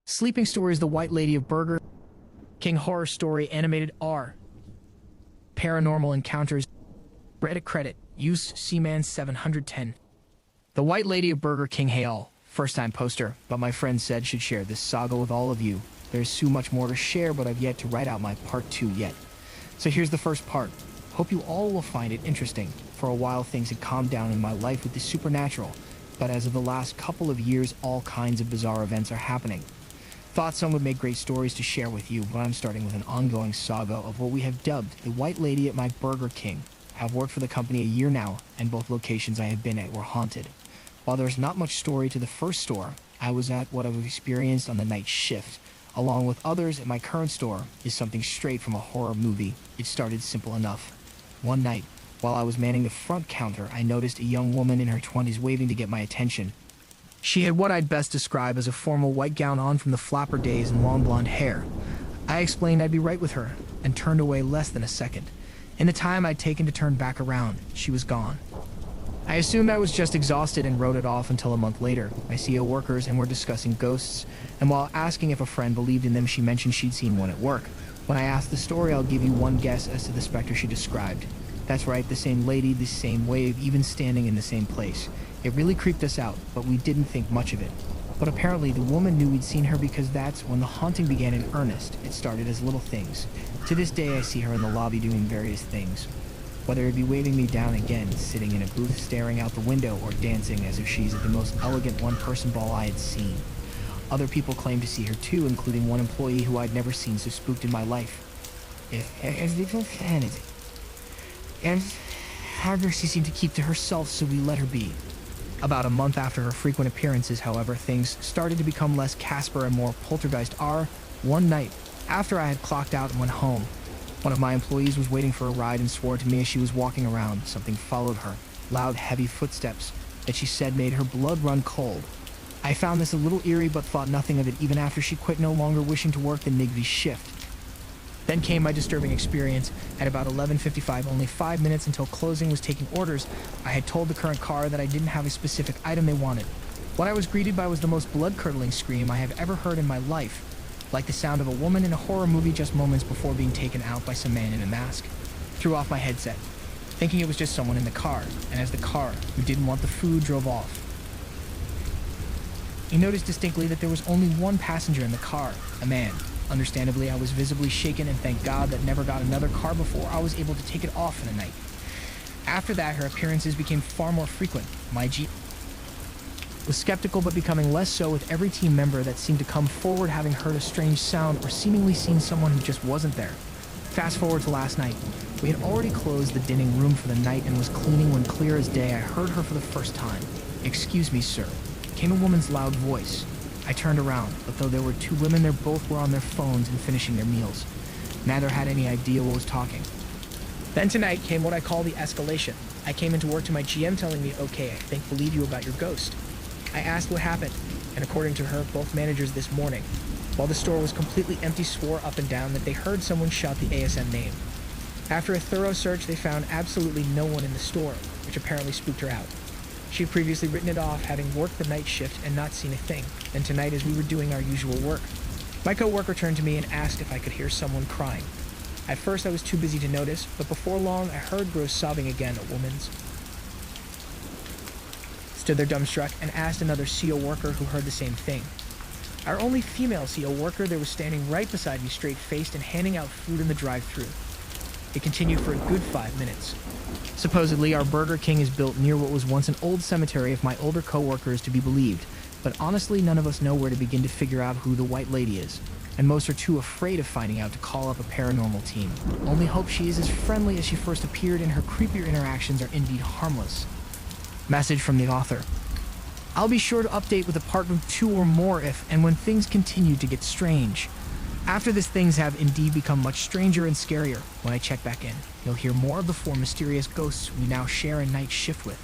Sleeping Stories, The White Lady of Burger King, Horror Story Animated R, Paranormal Encounters, Reddit credit, use Seaman 710. The White Lady of Burger King. Hey all, first time poster, but my friend said should share this saga with all of you. There's so much more to share, but I've yet to write out my part 2 yet. So here's the first part. Hope you all will find it interesting. For a while things had calmed down in my life with the supernatural, but as of the last couple of years all kinds of bizarre events are happening. Thought some would make great stories to share with you, but I'm starting with an ongoing saga of what we have dubbed the White Lady at my Burger King. I've worked for the company a year now, and both locations I have been at were haunted. While there's not much story to the first store, I was at what I've experienced on the night shift, along with others at my current store, is something straight from a horror movie. It started simple enough. One night, while I was manning the front counter, I noticed a young woman in her 20s waving to get my attention. She had what I'd best describe as a formal white gown on from the flapper days and long blonde hair. I explained I'd be right with her, and turned away less than a second. In the time I'd taken to turn back around, she was gone. I assumed I was just exhausted and wrote it off until a month later. My CO workers and were discussing ghosts, and while asking if a friend believed in them, she mentioned she'd seen one at work. When I asked the story, I'll give you one guess as to the specter she described. That's right, the same lady, the same wave, even standing in the same place. It really creeped us out, but we didn't think much of it. But apparently the woman knew we'd seen her because that's when the haunting began in earnest. It started as little things. To this day I see her in the lobby doing various things. Whether it be waving me down again, sitting in a booth staring out the window, or dancing as if she's at the most elegant one-person ball I had seen. Other people claim to see her too, including one employee who I'd never seen so spooked in my life. And however, she seemed to keep to herself, so we let her be. About a month after her frequent appearances, however, things started to become less Casper and more Poltergeist-R. One night, after I had clocked out and went home, one of my employees was waiting for a ride and swore to me as she was walking around. Something followed her, loud, heavy footsteps that she said made her blood run cold. I found this a little eerie, but thought nothing of it even after she quit, no longer wishing to work the Nigby shift. Then came my disturbing experience. At about 11:55, only 5 minutes until closing, was taking orders. I had told the current car that I didn't have a specific item they wanted. What I was greeted by was the most blood-curdling scream I have ever heard in my life, like the sound of a woman in a horror movie just moments before being taken out by some man in a mask. Threw off my headset, thinking it was just someone in the car, and as the car, who didn't want the food, drove off, I noticed distinctly that there was only one passenger in the car, a man. Understandably, I was visibly shaken, and thank God that never got another car before I was able to take it off in a night. After that, her appearances became far more frequent. My G was skeptical, but becoming less so with every team member that seemed to come forward having heard a strange sound or seemingly seen someone who just wasn't there. Fast forward to last night. We had already closed the dinning room for the night and was cleaning when clear as day I heard her for the first time. "Excuse me, sir," came a woman's loud voice. I turned around, but though there were two women there, both were on their phones and finishing their meals. Neither had any idea what was talking. Then tonight came what I call the escalation. I came into work to my GM telling me, "Okay, I believe you about your ghost." I asked what happened, and according to her, both managers this morning, while the store was completely empty, swore up and down that they heard someone shout the ASM name. After a thorough search, they found absolutely no one in the store, which apparently spooked her out. She had previously written it off, having worked the night shift and not seen a thing. And tonight, as we were doing our usual work, my co-worker turned to me and asked if I could hear someone crying. At first, I was too busy to notice, but before long, I heard Rose sobbing again, a woman's. Stood there dumbstruck and asked another CO worker who heard the same thing. Our only female CO worker there was standing right beside me, straight-faced and handing out food in the drive-thru. It continued for a good 5 minutes. Supposedly, our Burger King is built near what was once an old cemetery, if my older co-worker is to be believed, but honestly none of us know where to begin to figure out who the White Lady is, and most are too afraid of finding out to call up a paranormal team. Only hope she is as friendly as she first appeared and her creepier interactions are indeed harmless. Message from the author. I'll be sure to update with a part 2 or more if and when things continue to get strange. After this, things have indeed become much stranger and scarier. When I check back in, you'll hear more of the 4 mysterious ghosts we now share a night shift with.